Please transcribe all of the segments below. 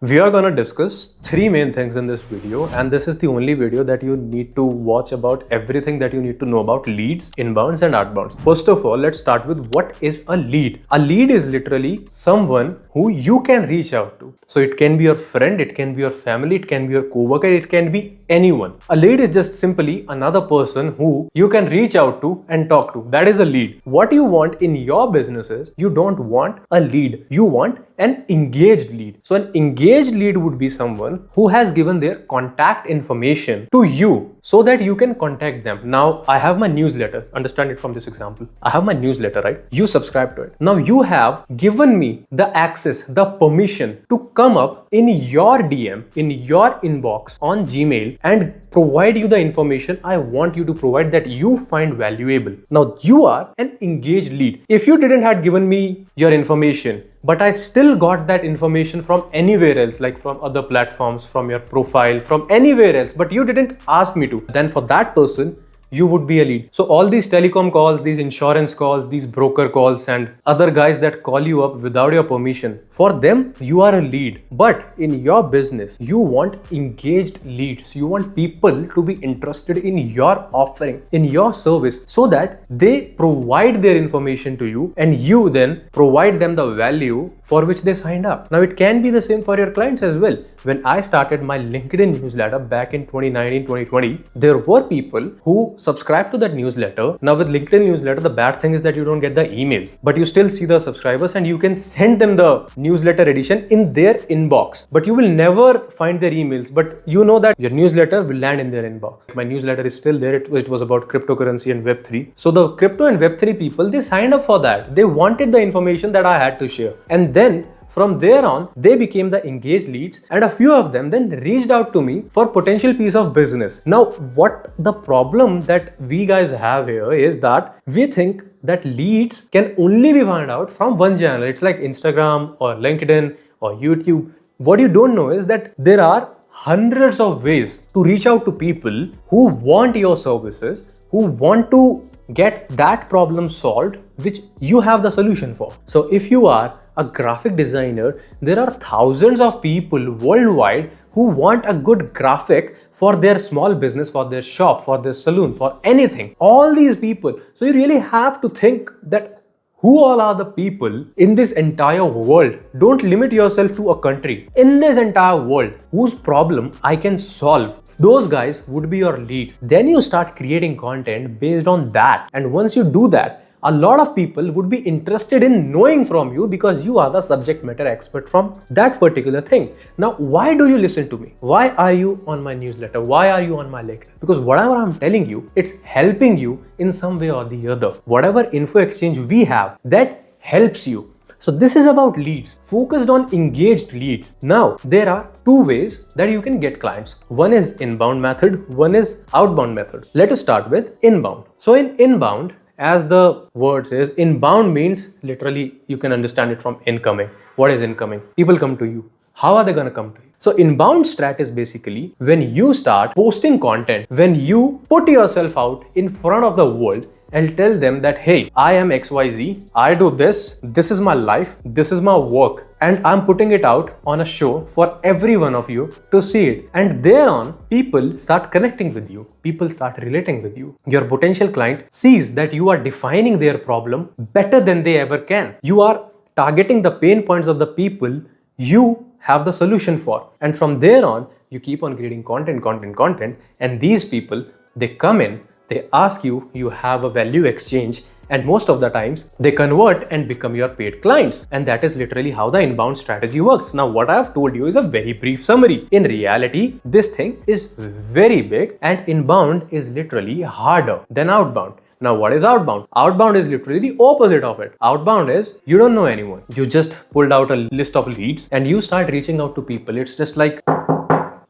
We are gonna discuss three main things in this video, and this is the only video that you need to watch about everything that you need to know about leads, inbounds and outbounds. First of all, let's start with what is a lead. A lead is literally someone who you can reach out to. So it can be your friend, it can be your family, it can be your coworker, it can be anyone. A lead is just simply another person who you can reach out to and talk to. That is a lead. What you want in your business is you don't want a lead, you want an engaged lead. So an engaged lead would be someone who has given their contact information to you so that you can contact them. Now I have my newsletter. Understand it from this example. I have my newsletter, right? You subscribe to it. Now you have given me the access, the permission to come up in your DM, in your inbox on Gmail and provide you the information I want you to provide that you find valuable. Now you are an engaged lead. If you didn't have given me your information, but I still got that information from anywhere else, like from other platforms, from your profile, from anywhere else, but you didn't ask me to, then for that person, you would be a lead. So all these telecom calls, these insurance calls, these broker calls and other guys that call you up without your permission, for them, you are a lead. But in your business, you want engaged leads. You want people to be interested in your offering, in your service, so that they provide their information to you and you then provide them the value for which they signed up. Now it can be the same for your clients as well. When I started my LinkedIn newsletter back in 2019, 2020, there were people who subscribe to that newsletter. Now with LinkedIn newsletter, the bad thing is that you don't get the emails, but you still see the subscribers and you can send them the newsletter edition in their inbox, but you will never find their emails, but you know that your newsletter will land in their inbox. My newsletter is still there. It was about cryptocurrency and Web3. So the crypto and Web3 people, they signed up for that. They wanted the information that I had to share. And then from there on, they became the engaged leads and a few of them then reached out to me for potential piece of business. Now, what the problem that we guys have here is that we think that leads can only be found out from one channel. It's like Instagram or LinkedIn or YouTube. What you don't know is that there are hundreds of ways to reach out to people who want your services, who want to get that problem solved which you have the solution for. So if you are a graphic designer, there are thousands of people worldwide who want a good graphic for their small business, for their shop, for their saloon, for anything. All these people. So you really have to think that who all are the people in this entire world. Don't limit yourself to a country. In this entire world, whose problem I can solve. Those guys would be your leads. Then you start creating content based on that. And once you do that, a lot of people would be interested in knowing from you because you are the subject matter expert from that particular thing. Now, why do you listen to me? Why are you on my newsletter? Why are you on my LinkedIn? Because whatever I'm telling you, it's helping you in some way or the other. Whatever info exchange we have, that helps you. So this is about leads, focused on engaged leads. Now, there are two ways that you can get clients. One is inbound method, one is outbound method. Let us start with inbound. So in inbound, as the word says, inbound means literally you can understand it from incoming. What is incoming? People come to you. How are they going to come to you? So inbound strat is basically when you start posting content, when you put yourself out in front of the world and tell them that, hey, I am XYZ, I do this is my life, this is my work, and I'm putting it out on a show for every one of you to see it. And thereon, people start connecting with you. People start relating with you. Your potential client sees that you are defining their problem better than they ever can. You are targeting the pain points of the people you have the solution for. And from there on, you keep on creating content. And these people, they come in, they ask you, you have a value exchange, and most of the times they convert and become your paid clients. And that is literally how the inbound strategy works. Now, what I have told you is a very brief summary. In reality, this thing is very big and inbound is literally harder than outbound. Now, what is outbound? Outbound is literally the opposite of it. Outbound is you don't know anyone. You just pulled out a list of leads and you start reaching out to people. It's just like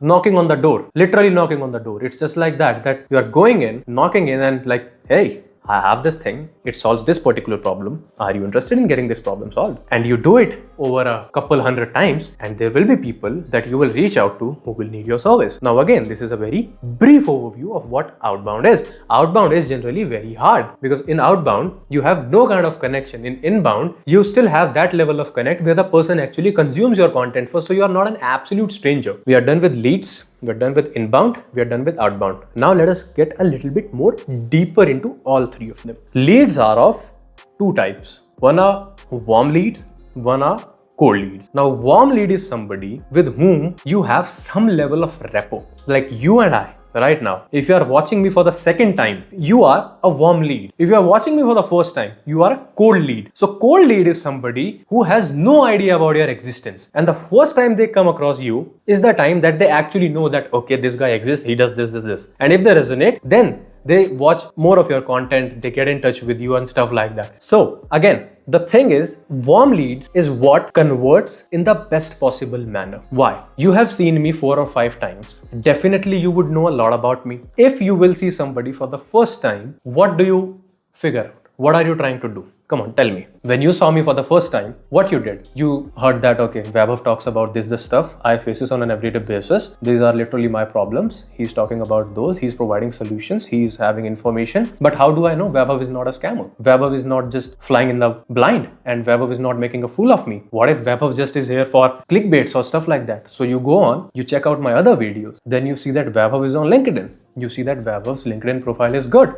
knocking on the door, literally knocking on the door. It's just like that you are going in, knocking in and like, hey, I have this thing, it solves this particular problem. Are you interested in getting this problem solved? And you do it over a couple hundred times, and there will be people that you will reach out to who will need your service. Now again, this is a very brief overview of what outbound is. Outbound is generally very hard because in outbound, you have no kind of connection. In inbound, you still have that level of connect where the person actually consumes your content first, so you are not an absolute stranger. We are done with leads. We're done with inbound, we are done with outbound. Now let us get a little bit more deeper into all three of them. Leads are of two types. One are warm leads, one are cold leads. Now warm lead is somebody with whom you have some level of rapport. Like you and I, right now, if you are watching me for the second time, you are a warm lead. If you are watching me for the first time, you are a cold lead. So cold lead is somebody who has no idea about your existence. And the first time they come across you is the time that they actually know that, okay, this guy exists, he does this. And if they resonate, then they watch more of your content, they get in touch with you and stuff like that. So again, the thing is, warm leads is what converts in the best possible manner. Why? You have seen me 4 or 5 times. Definitely you would know a lot about me. If you will see somebody for the first time, what do you figure out? What are you trying to do? Come on, tell me. When you saw me for the first time, what you did? You heard that, okay, Vaibhav talks about this stuff. I face this on an everyday basis. These are literally my problems. He's talking about those. He's providing solutions. He's having information. But how do I know Vaibhav is not a scammer? Vaibhav is not just flying in the blind, and Vaibhav is not making a fool of me. What if Vaibhav just is here for clickbaits or stuff like that? So you go on, you check out my other videos. Then you see that Vaibhav is on LinkedIn. You see that Vaibhav's LinkedIn profile is good.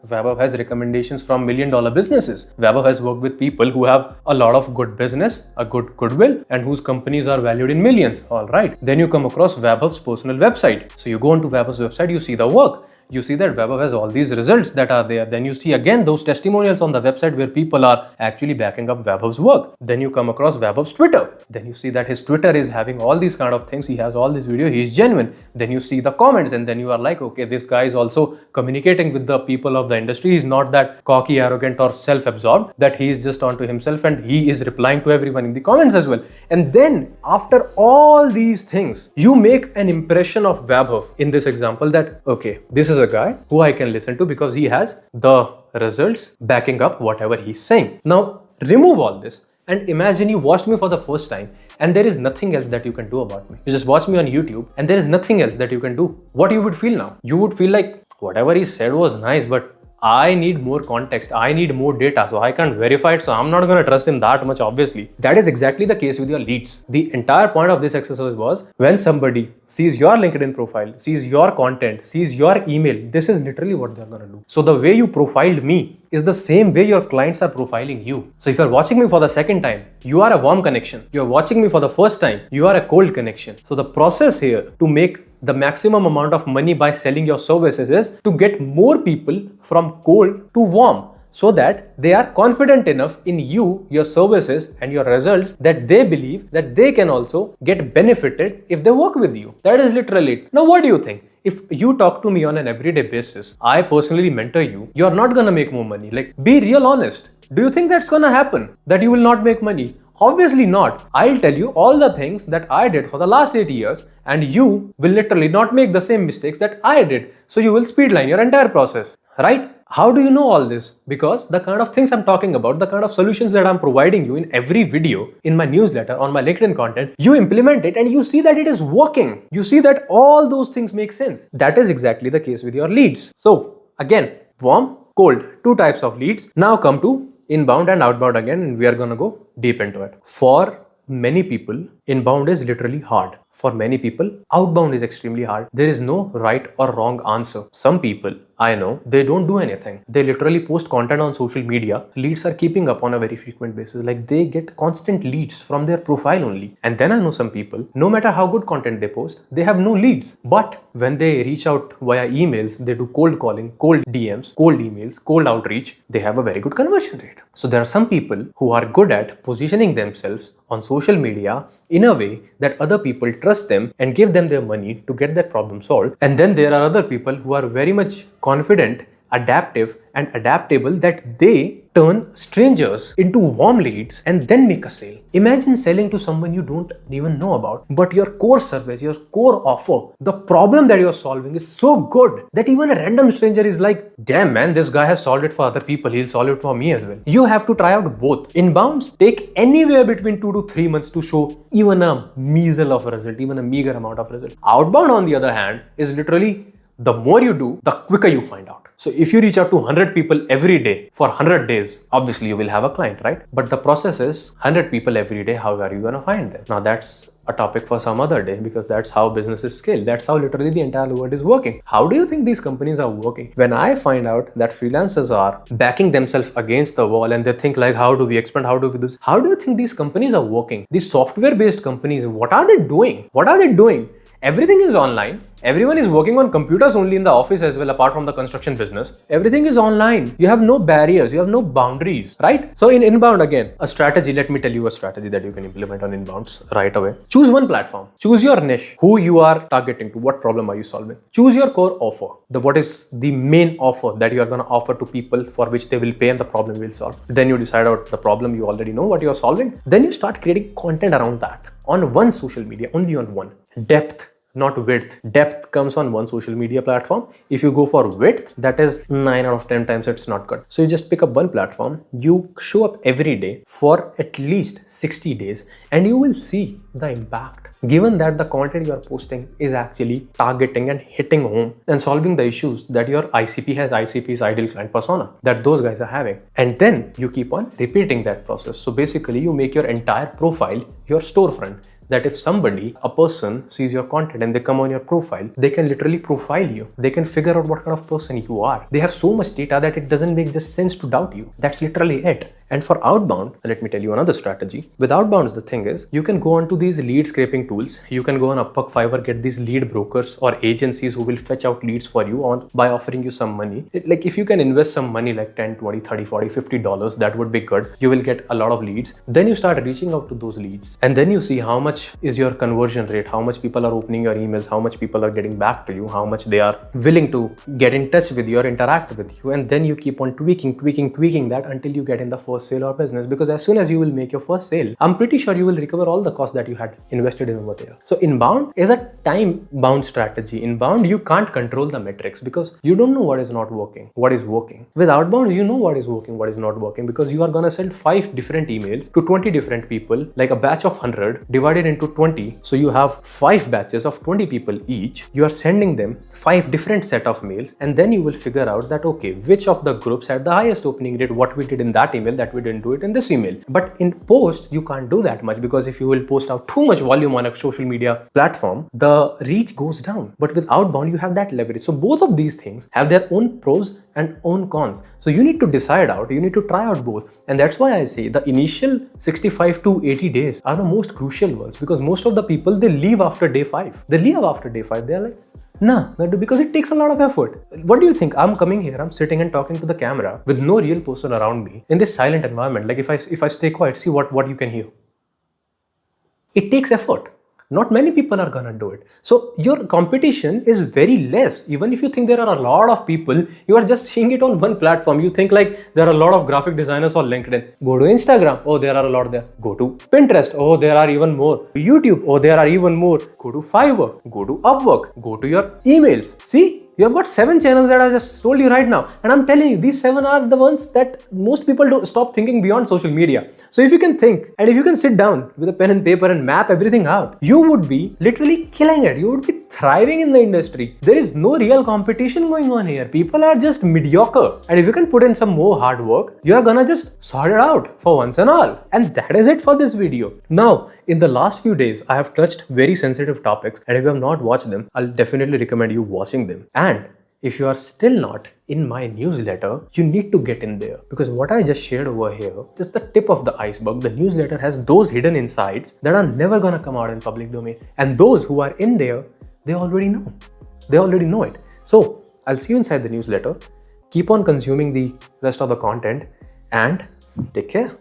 Vaibhav has recommendations from $1 million businesses. Vaibhav has worked with people who have a lot of good business, a good goodwill, and whose companies are valued in millions. All right. Then you come across Vaibhav's personal website. So you go onto Vaibhav's website, you see the work. You see that Vaibhav has all these results that are there. Then you see again those testimonials on the website where people are actually backing up Vaibhav's work. Then you come across Vaibhav's Twitter. Then you see that his Twitter is having all these kind of things. He has all this video. He is genuine. Then you see the comments, and then you are like, okay, this guy is also communicating with the people of the industry. He's not that cocky, arrogant, or self-absorbed, that he is just onto himself, and he is replying to everyone in the comments as well. And then after all these things, you make an impression of Vaibhav in this example that, okay, this is a guy who I can listen to because he has the results backing up whatever he's saying. Now remove all this and imagine you watched me for the first time and there is nothing else that you can do about me. You just watch me on YouTube and there is nothing else that you can do. What you would feel now? You would feel like whatever he said was nice, but I need more context. I need more data. So I can't verify it. So I'm not going to trust him that much, obviously. That is exactly the case with your leads. The entire point of this exercise was when somebody sees your LinkedIn profile, sees your content, sees your email, this is literally what they're going to do. So the way you profiled me is the same way your clients are profiling you. So if you're watching me for the second time, you are a warm connection. You're watching me for the first time, you are a cold connection. So the process here to make the maximum amount of money by selling your services is to get more people from cold to warm so that they are confident enough in you, your services and your results that they believe that they can also get benefited if they work with you. That is literally it. Now, what do you think? If you talk to me on an everyday basis, I personally mentor you, you're not gonna make more money. Like, be real honest. Do you think that's gonna happen? That you will not make money? Obviously not. I'll tell you all the things that I did for the last 8 years and you will literally not make the same mistakes that I did. So you will speedline your entire process, right? How do you know all this? Because the kind of things I'm talking about, the kind of solutions that I'm providing you in every video, in my newsletter, on my LinkedIn content, you implement it and you see that it is working. You see that all those things make sense. That is exactly the case with your leads. So again, warm, cold, 2 types of leads. Now come to inbound and outbound again, and we are gonna go deep into it. For many people, inbound is literally hard. For many people, outbound is extremely hard. There is no right or wrong answer. Some people I know, they don't do anything. They literally post content on social media. Leads are keeping up on a very frequent basis. Like they get constant leads from their profile only. And then I know some people, no matter how good content they post, they have no leads. But when they reach out via emails, they do cold calling, cold DMs, cold emails, cold outreach, they have a very good conversion rate. So there are some people who are good at positioning themselves on social media in a way that other people trust them and give them their money to get that problem solved. And then there are other people who are very much confident adaptive and adaptable that they turn strangers into warm leads and then make a sale. Imagine selling to someone you don't even know about, but your core service, your core offer, the problem that you're solving is so good that even a random stranger is like, damn man, this guy has solved it for other people, he'll solve it for me as well. You have to try out both. Inbounds take anywhere between 2 to 3 months to show even a measle of a result, even a meager amount of result. Outbound, on the other hand, is literally the more you do, the quicker you find out. So if you reach out to 100 people every day for 100 days, obviously you will have a client, right? But the process is 100 people every day, how are you going to find them? Now that's a topic for some other day, because that's how businesses scale. That's how literally the entire world is working. How do you think these companies are working? When I find out that freelancers are backing themselves against the wall and they think like, how do we expand? How do we do this? How do you think these companies are working? These software-based companies, what are they doing? What are they doing? Everything is online. Everyone is working on computers only in the office as well, apart from the construction business. Everything is online. You have no barriers. You have no boundaries, right? So in inbound, again, a strategy, let me tell you a strategy that you can implement on inbounds right away. Choose one platform. Choose your niche, who you are targeting to, what problem are you solving. Choose your core offer. What is the main offer that you are going to offer to people for which they will pay and the problem will solve. Then you decide out the problem, you already know what you are solving. Then you start creating content around that on one social media, only on one. Depth, not width. Depth comes on one social media platform. If you go for width, that is 9 out of 10 times it's not good. So you just pick up one platform, you show up every day for at least 60 days and you will see the impact. Given that the content you are posting is actually targeting and hitting home and solving the issues that your ICP has, ICP's ideal client persona, that those guys are having. And then you keep on repeating that process. So basically you make your entire profile your storefront. That if somebody, a person sees your content and they come on your profile, they can literally profile you. They can figure out what kind of person you are. They have so much data that it doesn't make just sense to doubt you. That's literally it. And for outbound, let me tell you another strategy. With outbounds, the thing is, you can go onto these lead scraping tools. You can go on Upwork, Fiverr, get these lead brokers or agencies who will fetch out leads for you by offering you some money. Like if you can invest some money like 10, 20, 30, 40, $50, that would be good. You will get a lot of leads. Then you start reaching out to those leads. And then you see how much is your conversion rate, how much people are opening your emails, how much people are getting back to you, how much they are willing to get in touch with you or interact with you. And then you keep on tweaking that until you get in the first sale or business. Because as soon as you will make your first sale, I'm pretty sure you will recover all the costs that you had invested in over there. So inbound is a time-bound strategy. Inbound, you can't control the metrics because you don't know what is not working, what is working. With outbound, you know what is working, what is not working, because you are gonna send 5 different emails to 20 different people, like a batch of 100 divided into 20. So you have 5 batches of 20 people each. You are sending them 5 different set of mails, and then you will figure out that, okay, which of the groups had the highest opening rate, what we did in that email that we didn't do it in this email. But in post, you can't do that much, because if you will post out too much volume on a social media platform, the reach goes down. But with outbound, you have that leverage. So both of these things have their own pros and own cons. So you need to decide out, you need to try out both. And that's why I say the initial 65 to 80 days are the most crucial ones, because most of the people, they leave after day 5. They leave after day 5. They're like, nah, because it takes a lot of effort. What do you think? I'm coming here, I'm sitting and talking to the camera with no real person around me in this silent environment. Like if I stay quiet, see what you can hear. It takes effort. Not many people are gonna do it. So your competition is very less. Even if you think there are a lot of people, you are just seeing it on one platform. You think like there are a lot of graphic designers on LinkedIn. Go to Instagram. Oh, there are a lot there. Go to Pinterest. Oh, there are even more. YouTube. Oh, there are even more. Go to Fiverr. Go to Upwork. Go to your emails. See? You have got 7 channels that I just told you right now. And I'm telling you, these 7 are the ones that most people don't stop thinking beyond social media. So if you can think, and if you can sit down with a pen and paper and map everything out, you would be literally killing it. You would be thriving in the industry. There is no real competition going on here. People are just mediocre. And if you can put in some more hard work, you are gonna just sort it out for once and all. And that is it for this video. Now, in the last few days, I have touched very sensitive topics, and if you have not watched them, I'll definitely recommend you watching them. And if you are still not in my newsletter, you need to get in there, because what I just shared over here, just the tip of the iceberg. The newsletter has those hidden insights that are never gonna come out in public domain. And those who are in there, they already know. They already know it. So I'll see you inside the newsletter. Keep on consuming the rest of the content and take care.